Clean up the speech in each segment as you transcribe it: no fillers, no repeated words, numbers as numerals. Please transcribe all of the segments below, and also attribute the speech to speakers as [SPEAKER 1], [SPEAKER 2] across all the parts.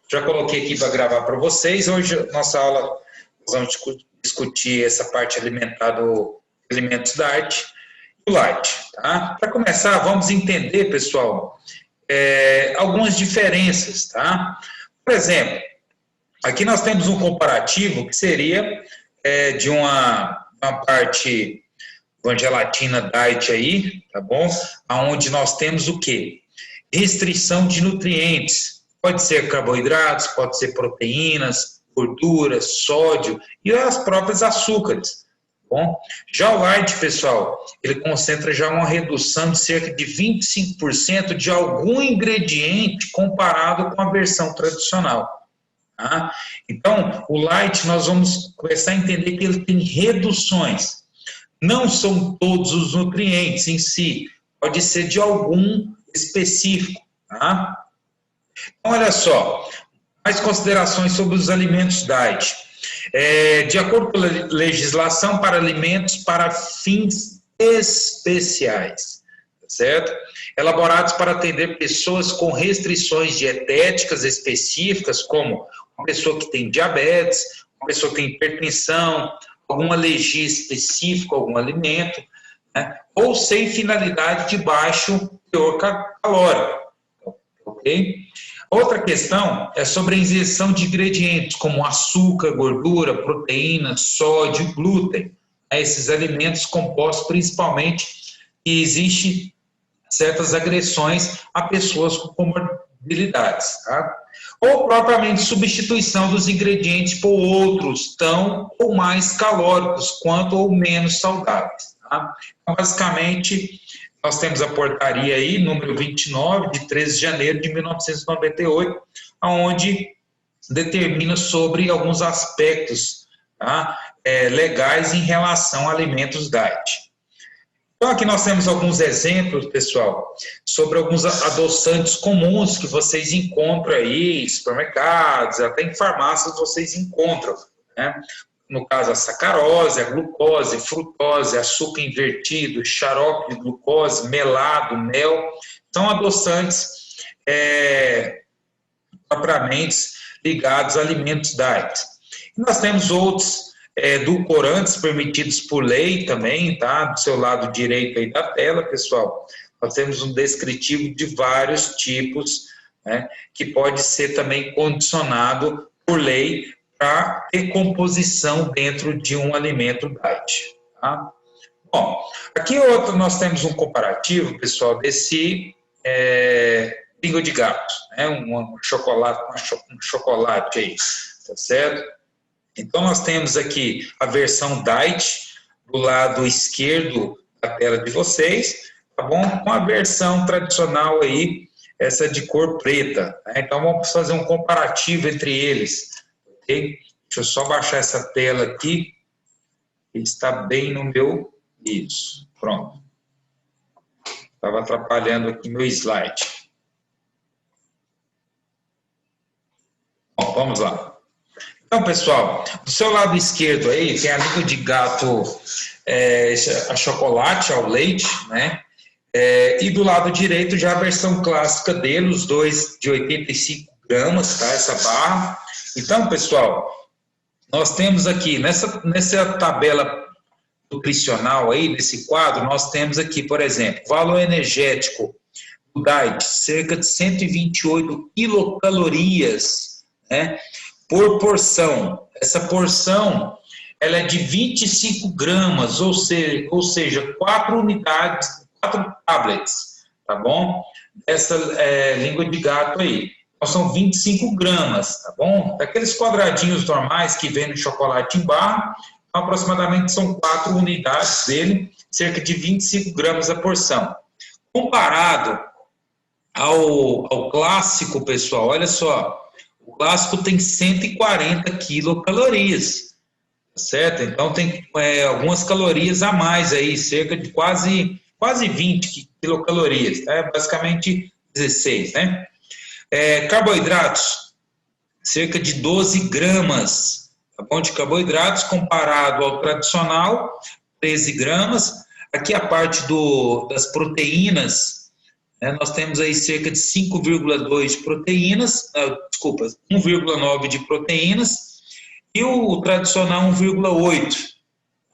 [SPEAKER 1] Já coloquei aqui para gravar para vocês. Hoje, nossa aula, nós vamos discutir essa parte alimentar do alimentos diet e light. Tá? Para começar, vamos entender, pessoal, algumas diferenças. Tá? Por exemplo, aqui nós temos um comparativo que seria de uma parte uma gelatina diet aí, tá bom? Onde nós temos o quê? Restrição de nutrientes. Pode ser carboidratos, pode ser proteínas, gorduras, sódio e as próprias açúcares. Tá bom? Já o light, pessoal, ele concentra já uma redução de cerca de 25% de algum ingrediente comparado com a versão tradicional. Tá? Então, o light, nós vamos começar a entender que ele tem reduções. Não são todos os nutrientes em si, pode ser de algum específico. Tá? Então, olha só, mais considerações sobre os alimentos diet. De acordo com a legislação para alimentos para fins especiais, certo? Elaborados para atender pessoas com restrições dietéticas específicas, como uma pessoa que tem diabetes, uma pessoa que tem hipertensão, alguma alergia específica a algum alimento, né? Ou sem finalidade de baixo teor calórico, ok? Outra questão é sobre a inserção de ingredientes como açúcar, gordura, proteína, sódio, glúten. Esses alimentos compostos principalmente que existe certas agressões a pessoas com comorbilidades, tá? Ou propriamente substituição dos ingredientes por outros tão ou mais calóricos quanto ou menos saudáveis. Tá? Então, basicamente, nós temos a portaria aí, número 29, de 13 de janeiro de 1998, onde determina sobre alguns aspectos, tá, legais em relação a alimentos diet. Então, aqui nós temos alguns exemplos, pessoal, sobre alguns adoçantes comuns que vocês encontram aí em supermercados, até em farmácias vocês encontram, né? No caso, a sacarose, a glucose, frutose, açúcar invertido, xarope de glucose, melado, mel, são adoçantes propriamente ligados a alimentos diet. E nós temos outros edulcorantes permitidos por lei também, tá? Do seu lado direito aí da tela, pessoal, nós temos um descritivo de vários tipos, né, que pode ser também condicionado por lei para ter composição dentro de um alimento diet. Tá? Bom, aqui nós temos um comparativo, pessoal, desse língua de gato, né, um chocolate aí, tá certo? Então, nós temos aqui a versão diet do lado esquerdo da tela de vocês, tá bom? Com a versão tradicional aí, essa de cor preta. Né? Então, vamos fazer um comparativo entre eles, ok? Deixa eu só baixar essa tela aqui, que está bem no meu... Isso, pronto. Estava atrapalhando aqui meu slide. Bom, vamos lá. Então, pessoal, do seu lado esquerdo aí tem a língua de gato a chocolate, ao leite, né? E do lado direito já a versão clássica dele, os dois de 85 gramas, tá? Essa barra. Então, pessoal, nós temos aqui, nessa tabela nutricional aí, nesse quadro, nós temos aqui, por exemplo, valor energético do diet, cerca de 128 quilocalorias, né? Por porção. Essa porção, ela é de 25 gramas, ou seja, 4 unidades, 4 tablets, tá bom? Essa língua de gato aí. Então, são 25 gramas, tá bom? Daqueles quadradinhos normais que vem no chocolate em barra, aproximadamente são 4 unidades dele, cerca de 25 gramas a porção. Comparado ao clássico, pessoal, olha só, o clássico tem 140 quilocalorias, certo? Então tem algumas calorias a mais aí, cerca de quase 20 quilocalorias, tá? Basicamente 16, né? Carboidratos, cerca de 12 gramas, tá bom? De carboidratos comparado ao tradicional, 13 gramas. Aqui a parte das proteínas, né? Nós temos aí cerca de 5,2 de proteínas, desculpa, 1,9 de proteínas, e o tradicional 1,8.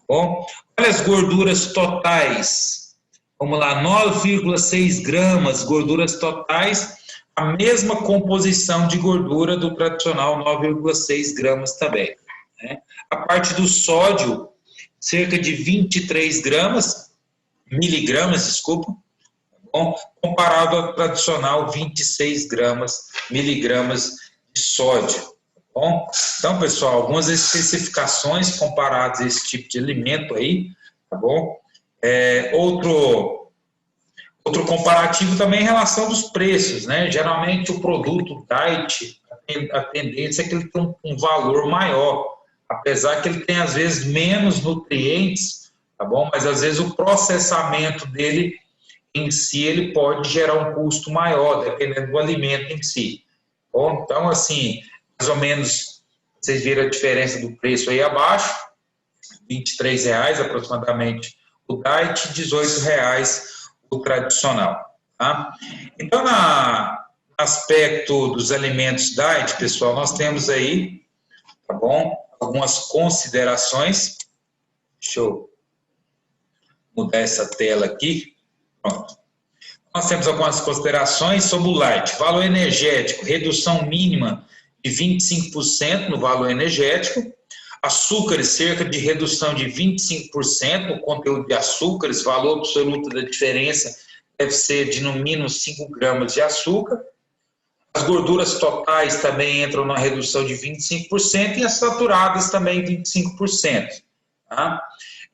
[SPEAKER 1] Bom, olha as gorduras totais. Vamos lá, 9,6 gramas, gorduras totais, a mesma composição de gordura do tradicional, 9,6 gramas também, né? A parte do sódio, cerca de 23 miligramas, desculpa, bom, comparado ao tradicional 26 miligramas de sódio. Bom, então, pessoal, algumas especificações comparadas a esse tipo de alimento aí, tá bom? Outro comparativo também em relação dos preços, né? Geralmente o produto diet, a tendência é que ele tenha um valor maior, apesar que ele tem às vezes menos nutrientes, tá bom? Mas às vezes o processamento dele em si, ele pode gerar um custo maior, dependendo do alimento em si. Bom, então, assim, mais ou menos, vocês viram a diferença do preço aí abaixo, R$23 aproximadamente o diet, R$18 o tradicional. Tá? Então, no aspecto dos alimentos diet, pessoal, nós temos aí, tá bom, algumas considerações. Deixa eu mudar essa tela aqui. Pronto. Nós temos algumas considerações sobre o light. Valor energético, redução mínima de 25% no valor energético. Açúcares, cerca de redução de 25% no conteúdo de açúcares. Valor absoluto da diferença deve ser de no mínimo 5 gramas de açúcar. As gorduras totais também entram na redução de 25% e as saturadas também 25%. Tá?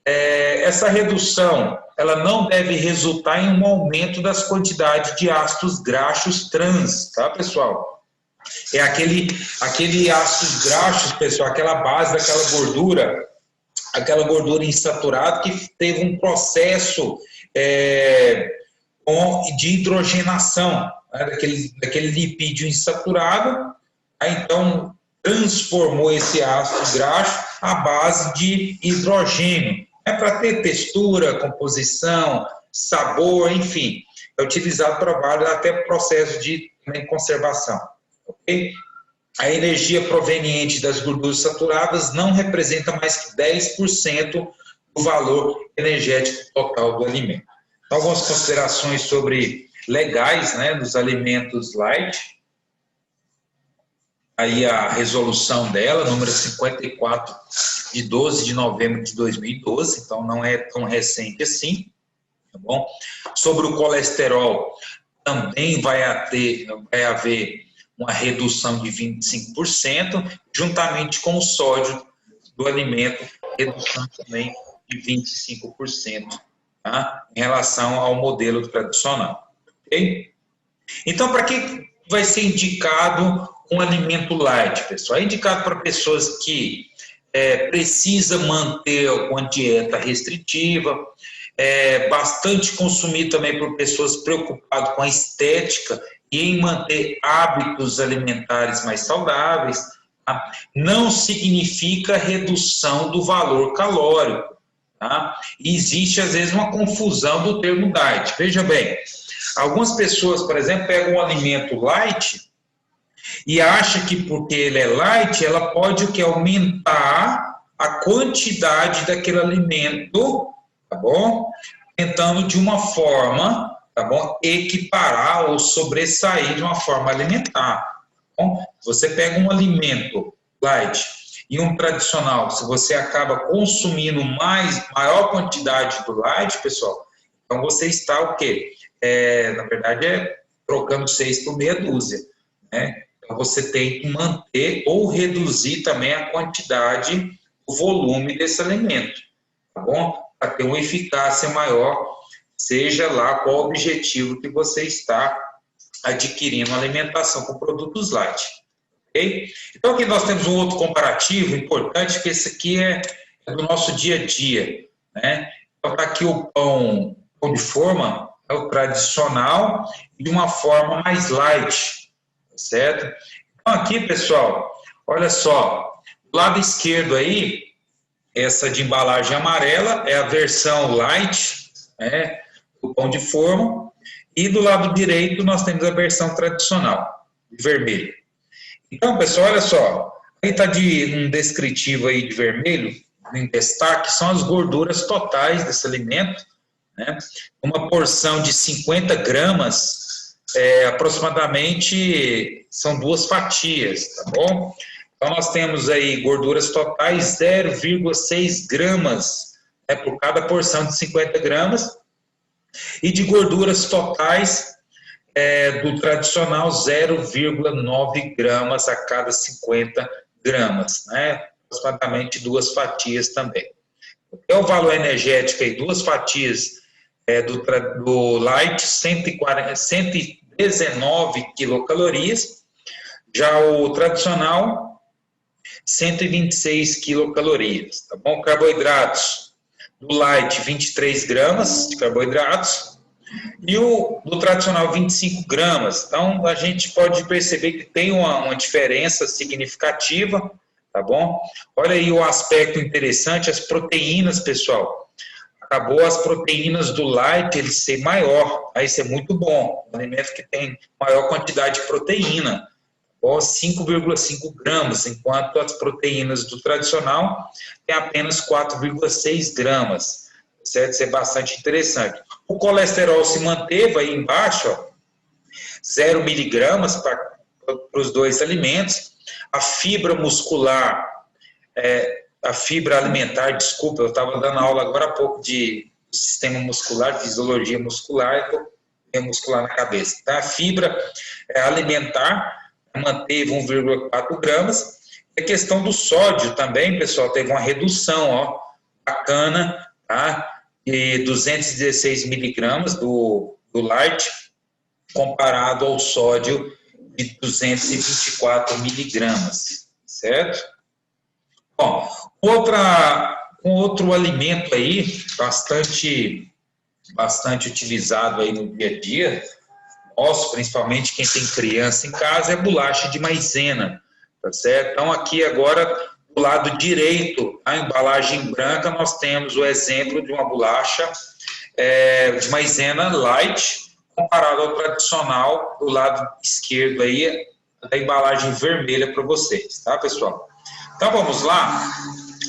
[SPEAKER 1] Essa redução, ela não deve resultar em um aumento das quantidades de ácidos graxos trans, tá, pessoal? É aquele ácidos graxos, pessoal, aquela base daquela gordura insaturada que teve um processo de hidrogenação, né, daquele lipídio insaturado, aí, então transformou esse ácido graxo à base de hidrogênio. Para ter textura, composição, sabor, enfim, é utilizado para vários até processos de conservação. Okay? A energia proveniente das gorduras saturadas não representa mais que 10% do valor energético total do alimento. Então, algumas considerações sobre legais, né, dos alimentos light. Aí a resolução dela, número 54, de 12 de novembro de 2012, então não é tão recente assim, tá bom? Sobre o colesterol, também vai haver uma redução de 25%, juntamente com o sódio do alimento, redução também de 25%, tá? Em relação ao modelo tradicional, ok? Então, para que vai ser indicado um alimento light, pessoal? É indicado para pessoas que precisa manter uma dieta restritiva, bastante consumido também por pessoas preocupadas com a estética e em manter hábitos alimentares mais saudáveis. Tá? Não significa redução do valor calórico. Tá? E existe, às vezes, uma confusão do termo diet. Veja bem, algumas pessoas, por exemplo, pegam um alimento light e acha que porque ele é light, ela pode aumentar a quantidade daquele alimento, tá bom? Tentando de uma forma, tá bom? Equiparar ou sobressair de uma forma alimentar. Tá bom? Você pega um alimento light e um tradicional, se você acaba consumindo maior quantidade do light, pessoal, então você está o quê? Na verdade, trocando 6 por meia dúzia, né? Você tem que manter ou reduzir também a quantidade, o volume desse alimento, tá bom? Para ter uma eficácia maior, seja lá qual o objetivo que você está adquirindo alimentação com produtos light, ok? Então aqui nós temos um outro comparativo importante, que esse aqui é do nosso dia a dia, né? Então está aqui o pão de forma, é o tradicional, e de uma forma mais light, certo? Então aqui, pessoal, olha só, do lado esquerdo aí, essa de embalagem amarela é a versão light, né, do pão de forma, E do lado direito nós temos a versão tradicional, de vermelho. Então, pessoal, olha só, aí está um descritivo aí de vermelho, em destaque, são as gorduras totais desse alimento, né? Uma porção de 50 gramas, aproximadamente, são 2 fatias, tá bom? Então, nós temos aí gorduras totais 0,6 gramas, né, por cada porção de 50 gramas, e de gorduras totais do tradicional 0,9 gramas a cada 50 gramas, né? Aproximadamente 2 fatias também. É o valor energético aí, 2 fatias do light, 119 quilocalorias, já o tradicional, 126 quilocalorias, tá bom? Carboidratos, do light, 23 gramas de carboidratos, e o do tradicional 25 gramas. Então, a gente pode perceber que tem uma diferença significativa, tá bom? Olha aí o aspecto interessante, as proteínas, pessoal. Acabou as proteínas do light, ele ser maior, aí isso é muito bom. Um alimento que tem maior quantidade de proteína, 5,5 gramas, enquanto as proteínas do tradicional têm apenas 4,6 gramas. Certo? Isso é bastante interessante. O colesterol se manteve aí embaixo, ó, 0 miligramas para os 2 alimentos. A fibra muscular, a fibra alimentar, desculpa, eu estava dando aula agora há pouco de sistema muscular, fisiologia muscular, e muscular na cabeça. Tá? A fibra alimentar manteve 1,4 gramas. A questão do sódio também, pessoal, teve uma redução, ó, bacana, tá? E 216 miligramas do light, comparado ao sódio de 224 miligramas, certo? Bom, outro alimento aí, bastante utilizado aí no dia a dia, nosso, principalmente quem tem criança em casa, é bolacha de maisena, tá certo? Então, aqui agora, do lado direito, a embalagem branca, nós temos o exemplo de uma bolacha de maisena light, comparado ao tradicional, do lado esquerdo aí, da embalagem vermelha para vocês, tá, pessoal? Então, vamos lá.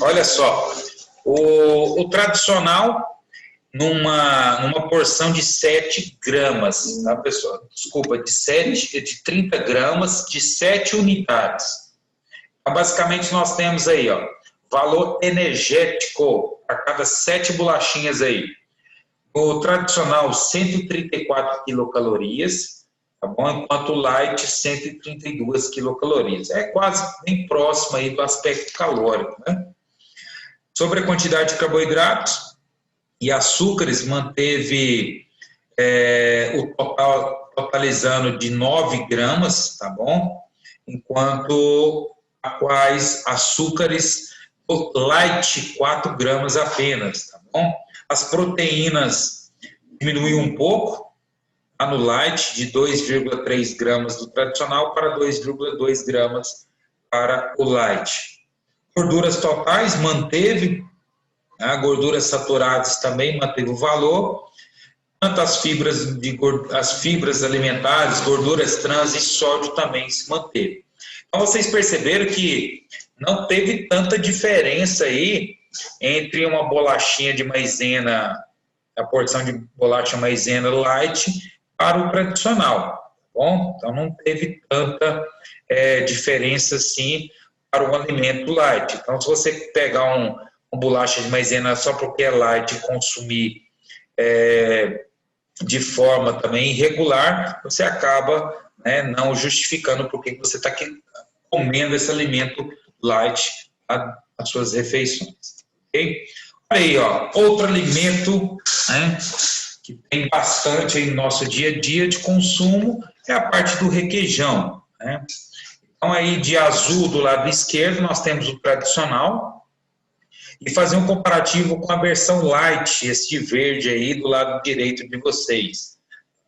[SPEAKER 1] Olha só, o tradicional, numa porção de 7 gramas, tá, pessoal? Desculpa, de 30 gramas, de 7 unidades. Então, basicamente, nós temos aí, ó, valor energético a cada 7 bolachinhas aí. O tradicional, 134 quilocalorias, tá bom? Enquanto o light, 132 quilocalorias. É quase bem próximo aí do aspecto calórico, né? Sobre a quantidade de carboidratos e açúcares, manteve o total, totalizando de 9 gramas, tá bom? Enquanto a quais açúcares, light, 4 gramas apenas, tá bom? As proteínas diminuíram um pouco, tá, no light, de 2,3 gramas do tradicional para 2,2 gramas para o light. Gorduras totais manteve, né, gorduras saturadas também manteve o valor, tanto as fibras alimentares, gorduras trans e sódio também se manteve. Então vocês perceberam que não teve tanta diferença aí entre uma bolachinha de maisena, a porção de bolacha maisena light para o tradicional, tá bom? Então não teve tanta diferença assim para o alimento light. Então, se você pegar uma bolacha de maisena só porque é light e consumir de forma também irregular, você acaba, né, não justificando porque você está comendo esse alimento light às suas refeições. Okay? Olha aí, ó, outro alimento, né, que tem bastante aí no nosso dia a dia de consumo é a parte do requeijão, né? Então, aí de azul do lado esquerdo, nós temos o tradicional, e fazer um comparativo com a versão light, esse de verde aí do lado direito de vocês.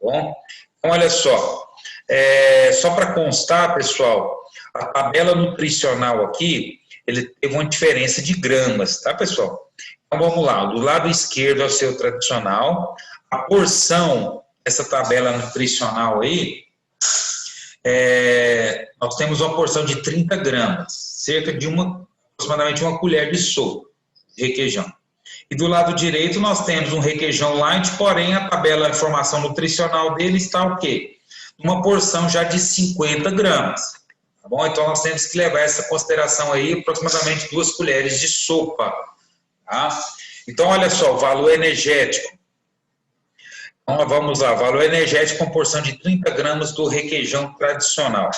[SPEAKER 1] Tá bom? Então, olha só, só para constar, pessoal, a tabela nutricional aqui, ele teve uma diferença de gramas, tá, pessoal? Então, vamos lá, do lado esquerdo é o seu tradicional, a porção essa tabela nutricional aí, nós temos uma porção de 30 gramas, cerca de aproximadamente uma colher de sopa de requeijão. E do lado direito nós temos um requeijão light, porém a tabela, a informação nutricional dele está o quê? Uma porção já de 50 gramas. Tá bom? Então nós temos que levar essa consideração aí, aproximadamente 2 colheres de sopa. Tá? Então olha só, o valor energético. Então vamos lá, valor energético com porção de 30 gramas do requeijão tradicional.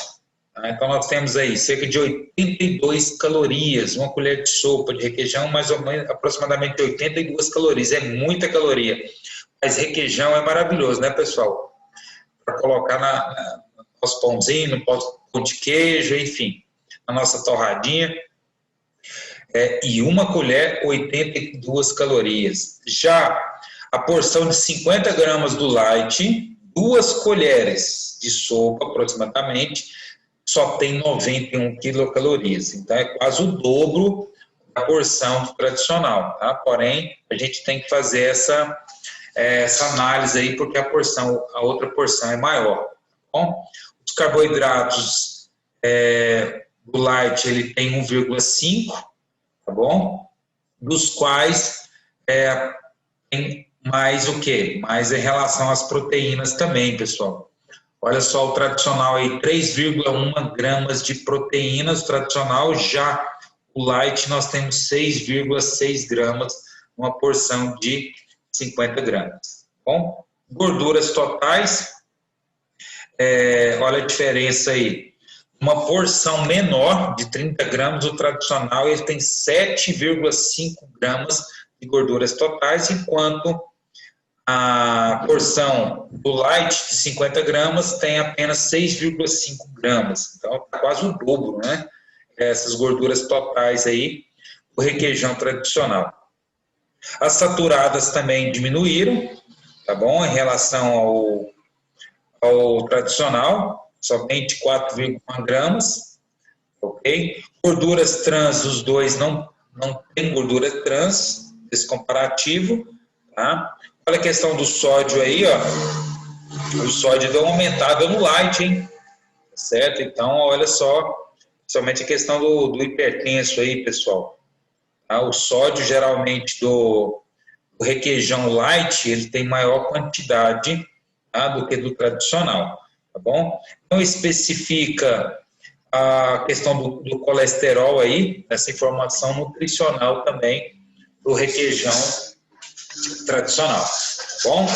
[SPEAKER 1] Tá? Então nós temos aí cerca de 82 calorias, uma colher de sopa de requeijão, mais ou menos aproximadamente 82 calorias, é muita caloria. Mas requeijão é maravilhoso, né, pessoal? Para colocar nos pãozinhos, no pão de queijo, enfim, na nossa torradinha. E uma colher, 82 calorias. Já a porção de 50 gramas do light, 2 colheres de sopa, aproximadamente, só tem 91 quilocalorias. Então, é quase o dobro da porção do tradicional. Tá? Porém, a gente tem que fazer essa análise aí, porque a outra porção é maior. Tá bom? Os carboidratos do light, ele tem 1,5, tá bom? Dos quais tem mais o quê? Mais em relação às proteínas também, pessoal. Olha só, o tradicional aí, 3,1 gramas de proteínas, o tradicional, já o light nós temos 6,6 gramas, uma porção de 50 gramas. Bom, gorduras totais, olha a diferença aí. Uma porção menor de 30 gramas, o tradicional, ele tem 7,5 gramas de gorduras totais, enquanto a porção do light de 50 gramas tem apenas 6,5 gramas. Então, está quase o dobro, né? Essas gorduras totais aí, o requeijão tradicional. As saturadas também diminuíram, tá bom? Em relação ao tradicional, somente 4,1 gramas, ok? Gorduras trans, os dois não tem gordura trans, esse comparativo, tá? Olha a questão do sódio aí, ó. O sódio deu uma aumentada no light, hein? Certo? Então, olha só, somente a questão do hipertenso aí, pessoal. Tá? O sódio, geralmente, do requeijão light, ele tem maior quantidade, tá, do que do tradicional, tá bom? Então, especifica a questão do colesterol aí, essa informação nutricional também do requeijão tradicional, tá bom?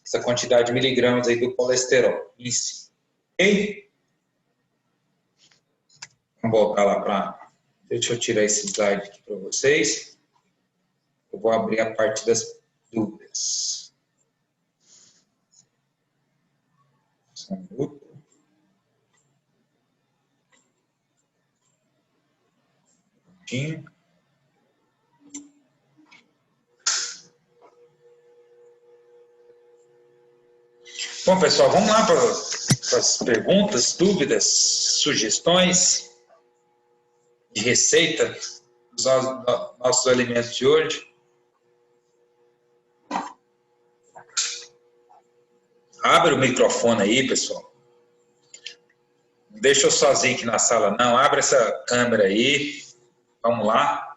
[SPEAKER 1] Essa quantidade de miligramas aí do colesterol. Isso. Ok? Vamos voltar lá para... Deixa eu tirar esse slide aqui para vocês. Eu vou abrir a parte das dúvidas. Só um minuto. Bom, pessoal, vamos lá para as perguntas, dúvidas, sugestões de receita dos nossos alimentos de hoje. Abre o microfone aí, pessoal. Não deixa eu sozinho aqui na sala, não. Abre essa câmera aí. Vamos lá.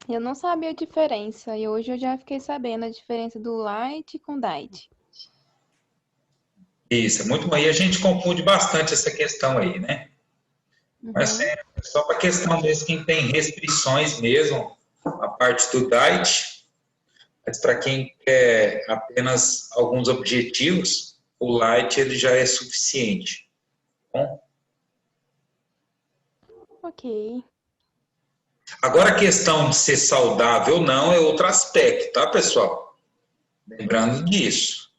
[SPEAKER 2] Eu não sabia a diferença e hoje eu já fiquei sabendo a diferença do light com diet.
[SPEAKER 1] Isso, é muito bom. E a gente confunde bastante essa questão aí, né? Mas é só para a questão mesmo, quem tem restrições mesmo, a parte do diet, mas para quem quer apenas alguns objetivos, o light ele já é suficiente. Bom?
[SPEAKER 2] Ok.
[SPEAKER 1] Agora a questão de ser saudável ou não é outro aspecto, tá, pessoal? Lembrando disso.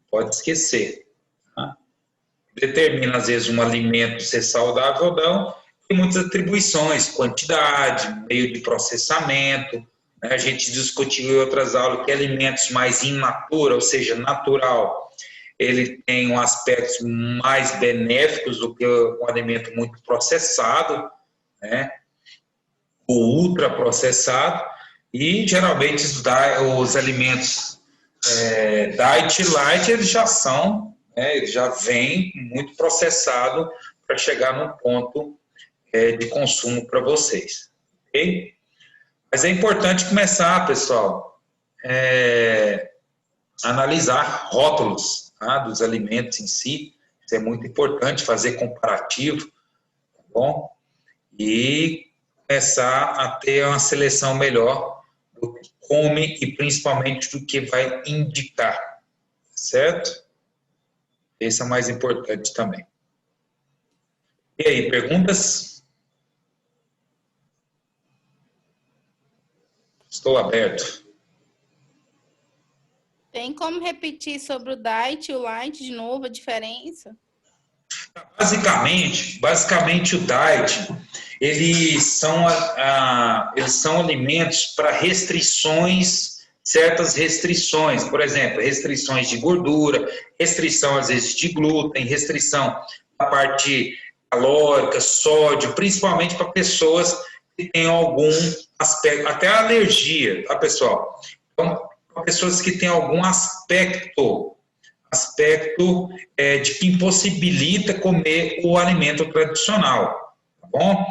[SPEAKER 1] Pode esquecer. Tá? Determina, às vezes, um alimento ser saudável ou não, tem muitas atribuições, quantidade, meio de processamento. Né? A gente discutiu em outras aulas que alimentos mais in natura, ou seja, natural, ele tem aspectos mais benéficos do que um alimento muito processado, né? o ultraprocessado, e geralmente os alimentos diet e light, eles já são, eles já vêm muito processado para chegar num ponto de consumo para vocês, ok? Mas é importante começar, pessoal, analisar rótulos, tá, dos alimentos em si. Isso é muito importante, fazer comparativo, tá bom? E começar a ter uma seleção melhor do que come e principalmente do que vai indicar, certo? Esse é o mais importante também. E aí, perguntas? Estou aberto.
[SPEAKER 3] Tem como repetir sobre o diet e o light de novo, a diferença?
[SPEAKER 1] Basicamente o diet, eles são alimentos para restrições, certas restrições, por exemplo, restrições de gordura, restrição às vezes de glúten, restrição da parte calórica, sódio, principalmente para pessoas que têm algum aspecto, até alergia, tá, pessoal? Então, para pessoas que têm algum aspecto de que impossibilita comer o alimento tradicional, tá bom?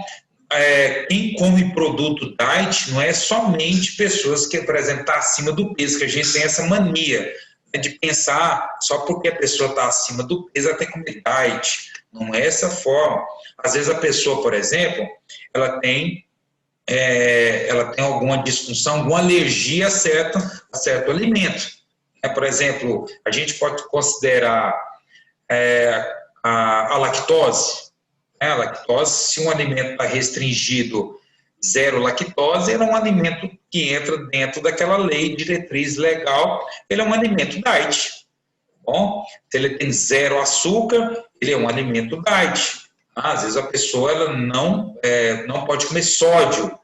[SPEAKER 1] Quem come produto diet não é somente pessoas que, por exemplo, estão acima do peso, que a gente tem essa mania, né, de pensar só porque a pessoa está acima do peso, ela tem que comer diet. Não é essa forma. Às vezes a pessoa, por exemplo, ela tem alguma disfunção, alguma alergia a certo alimento. Por exemplo, a gente pode considerar a lactose. A lactose, se um alimento está restringido zero lactose, ele é um alimento que entra dentro daquela lei, diretriz legal, ele é um alimento diet. Bom, se ele tem zero açúcar, ele é um alimento diet. Às vezes a pessoa ela não pode comer sódio,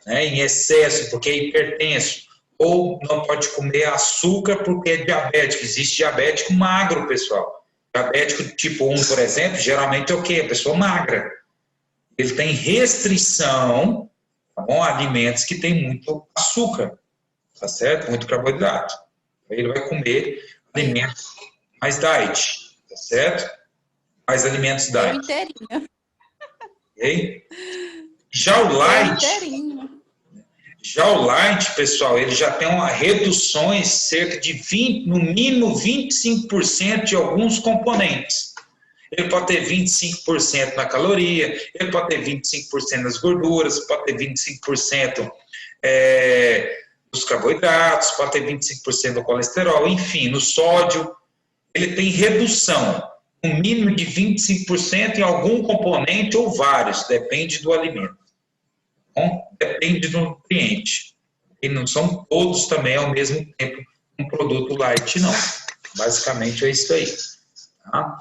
[SPEAKER 1] né, em excesso, porque é hipertenso. Ou não pode comer açúcar porque é diabético. Existe diabético magro, pessoal. Diabético tipo 1, por exemplo, geralmente é o quê? A pessoa magra. Ele tem restrição, tá bom, a alimentos que tem muito açúcar, tá certo? Muito carboidrato. Aí ele vai comer alimentos mais diet, tá certo? Mais alimentos diet.
[SPEAKER 3] Inteirinho.
[SPEAKER 1] Ok? Já o light, pessoal, ele já tem reduções cerca de 20, no mínimo 25% de alguns componentes. Ele pode ter 25% na caloria, ele pode ter 25% nas gorduras, pode ter 25% dos carboidratos, pode ter 25% do colesterol, enfim, no sódio. Ele tem redução, no mínimo de 25% em algum componente ou vários, depende do alimento. Bom, depende do nutriente. E não são todos também ao mesmo tempo um produto light, não. Basicamente é isso aí. Tá?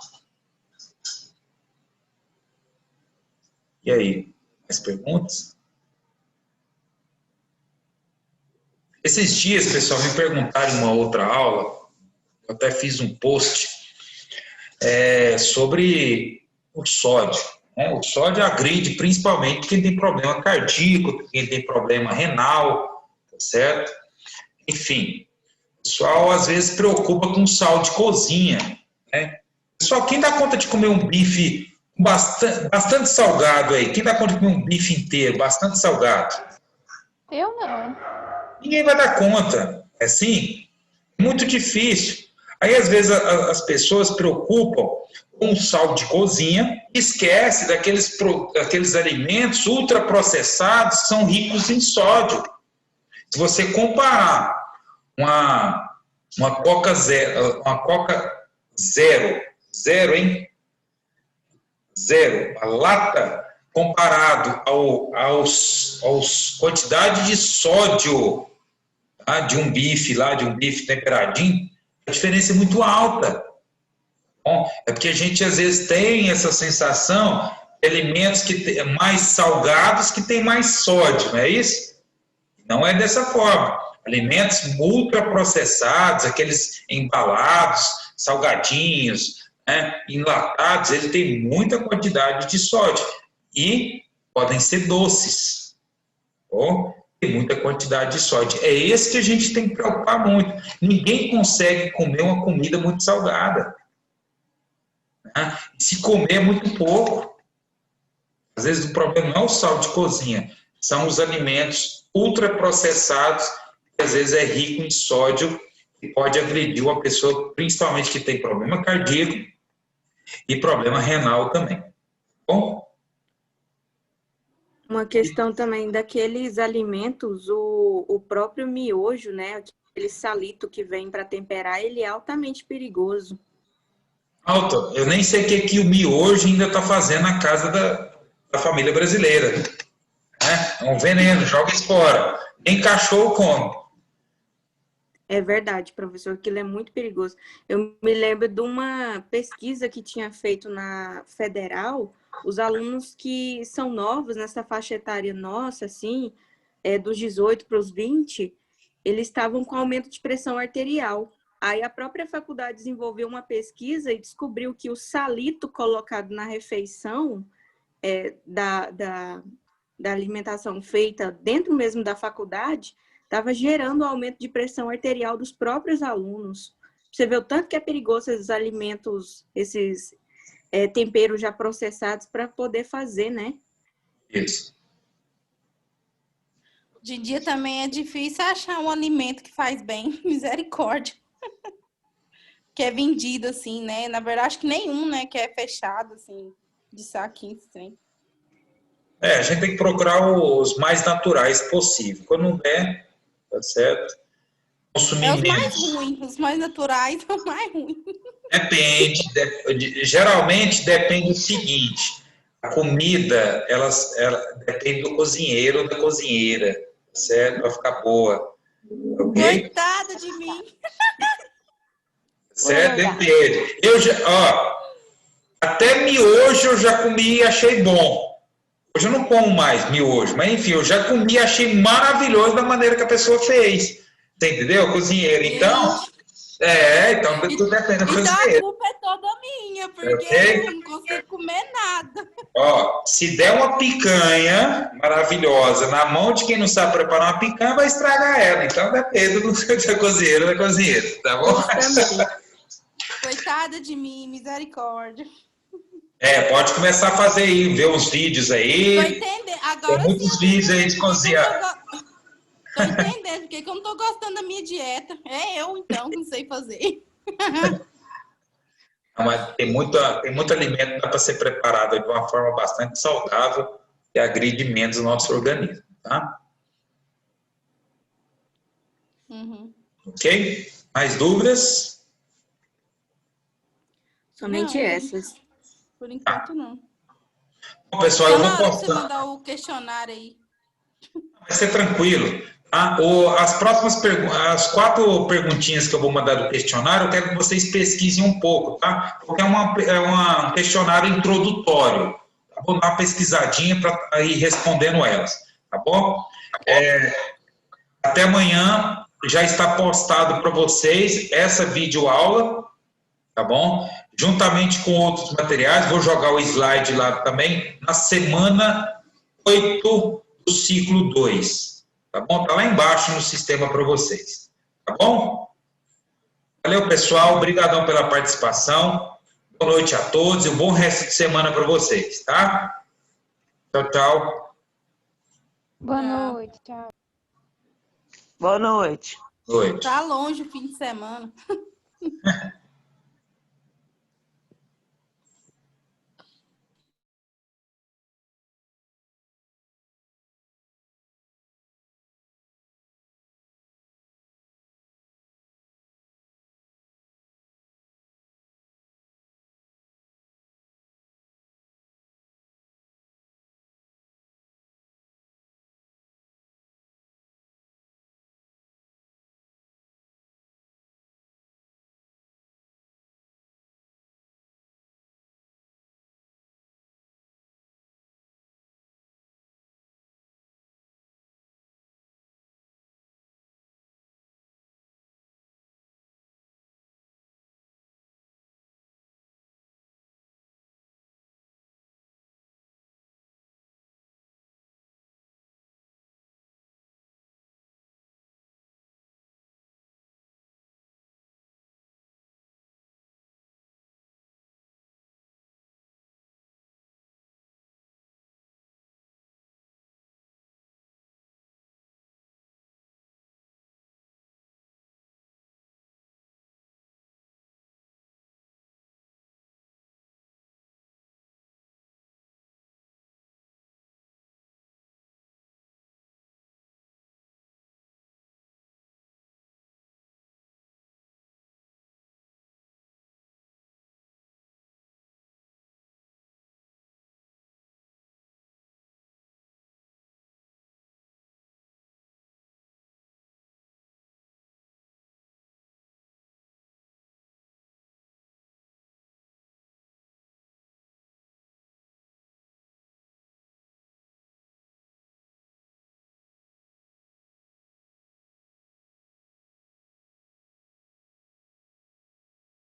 [SPEAKER 1] E aí, mais perguntas? Esses dias, pessoal, me perguntaram em uma outra aula, eu até fiz um post sobre o sódio. O sódio agride principalmente quem tem problema cardíaco, quem tem problema renal, tá certo? Enfim, o pessoal às vezes preocupa com sal de cozinha, né? Pessoal, quem dá conta de comer um bife bastante salgado aí? Quem dá conta de comer um bife inteiro, bastante salgado?
[SPEAKER 2] Eu não.
[SPEAKER 1] Ninguém vai dar conta. É assim? Muito difícil. Aí, às vezes, as pessoas preocupam com o sal de cozinha e esquece daqueles alimentos ultraprocessados que são ricos em sódio. Se você comparar uma Coca zero, hein? Zero, a lata, comparado aos quantidade de sódio, tá, de um bife temperadinho, a diferença é muito alta. Bom, é porque a gente às vezes tem essa sensação de alimentos mais salgados que tem mais sódio, não é isso? Não é dessa forma. Alimentos ultraprocessados, aqueles embalados, salgadinhos, né, enlatados, ele tem muita quantidade de sódio e podem ser doces. Ou tem muita quantidade de sódio. É esse que a gente tem que preocupar muito. Ninguém consegue comer uma comida muito salgada. Né? E se comer é muito pouco. Às vezes o problema não é o sal de cozinha, são os alimentos ultraprocessados, que às vezes é rico em sódio, e pode agredir uma pessoa, principalmente que tem problema cardíaco e problema renal também. Bom?
[SPEAKER 4] Uma questão também daqueles alimentos, o próprio miojo, né? Aquele salito que vem para temperar, ele é altamente perigoso.
[SPEAKER 1] Alto, eu nem sei o que o miojo ainda está fazendo na casa da família brasileira. Né? É um veneno, joga isso fora. Nem cachorro come.
[SPEAKER 4] É verdade, professor, aquilo é muito perigoso. Eu me lembro de uma pesquisa que tinha feito na Federal, os alunos que são novos nessa faixa etária nossa, assim, dos 18 para os 20, eles estavam com aumento de pressão arterial. Aí a própria faculdade desenvolveu uma pesquisa e descobriu que o salito colocado na refeição da alimentação feita dentro mesmo da faculdade estava gerando aumento de pressão arterial dos próprios alunos. Você vê o tanto que é perigoso esses alimentos, esses temperos já processados para poder fazer, né?
[SPEAKER 1] Isso.
[SPEAKER 3] Hoje em dia também é difícil achar um alimento que faz bem, misericórdia. Que é vendido assim, né? Na verdade, acho que nenhum, né? Que é fechado, assim, de saquinho, assim.
[SPEAKER 1] A gente tem que procurar os mais naturais possível. Quando não é, tá certo? Consumir
[SPEAKER 3] É os mais
[SPEAKER 1] menos.
[SPEAKER 3] ruins, os mais naturais são os mais ruins.
[SPEAKER 1] Geralmente depende do seguinte: a comida, ela depende do cozinheiro ou da cozinheira, tá certo? Para ficar boa. Ok?
[SPEAKER 3] Coitada de mim.
[SPEAKER 1] Certo? Depende. Até miojo eu já comi e achei bom. Hoje eu não como mais miojo, mas enfim, eu já comi e achei maravilhoso da maneira que a pessoa fez. Você entendeu? Cozinheiro. Então, então tudo depende do
[SPEAKER 3] Então a
[SPEAKER 1] cozinheiro.
[SPEAKER 3] culpa é toda minha, porque
[SPEAKER 1] Ok?
[SPEAKER 3] eu não consigo comer nada.
[SPEAKER 1] Se der uma picanha maravilhosa na mão de quem não sabe preparar uma picanha, vai estragar ela. Então depende da cozinheira ou da cozinheira, tá bom?
[SPEAKER 3] Coitada de mim, misericórdia.
[SPEAKER 1] Pode começar a fazer aí, ver uns vídeos aí.
[SPEAKER 3] Tô entendendo. Agora
[SPEAKER 1] tem muitos
[SPEAKER 3] sim,
[SPEAKER 1] vídeos aí de cozinhar.
[SPEAKER 3] Tô entendendo porque eu não tô gostando da minha dieta. Eu, então, não sei fazer.
[SPEAKER 1] Mas tem muito alimento que dá para ser preparado de uma forma bastante saudável e agride menos o nosso organismo, tá?
[SPEAKER 3] Uhum.
[SPEAKER 1] Ok? Mais dúvidas?
[SPEAKER 4] Somente
[SPEAKER 3] Não,
[SPEAKER 4] essas.
[SPEAKER 3] Por enquanto, não.
[SPEAKER 1] Bom, pessoal,
[SPEAKER 3] Só
[SPEAKER 1] eu
[SPEAKER 3] na
[SPEAKER 1] vou
[SPEAKER 3] hora que você
[SPEAKER 1] postar.
[SPEAKER 3] mandar o questionário aí.
[SPEAKER 1] Vai ser tranquilo. Tá? As próximas as 4 perguntinhas que eu vou mandar do questionário, eu quero que vocês pesquisem um pouco, tá? Porque é um questionário introdutório. Tá? Vou dar uma pesquisadinha para ir respondendo elas, tá bom? Até amanhã já está postado para vocês essa videoaula, tá bom? Juntamente com outros materiais, vou jogar o slide lá também, na semana 8 do ciclo 2. Tá bom? Tá lá embaixo no sistema para vocês. Tá bom? Valeu, pessoal. Obrigadão pela participação. Boa noite a todos e um bom resto de semana para vocês, tá? Tchau, tchau.
[SPEAKER 2] Boa noite, tchau.
[SPEAKER 5] Boa noite.
[SPEAKER 1] Noite.
[SPEAKER 3] Tá longe o fim de semana.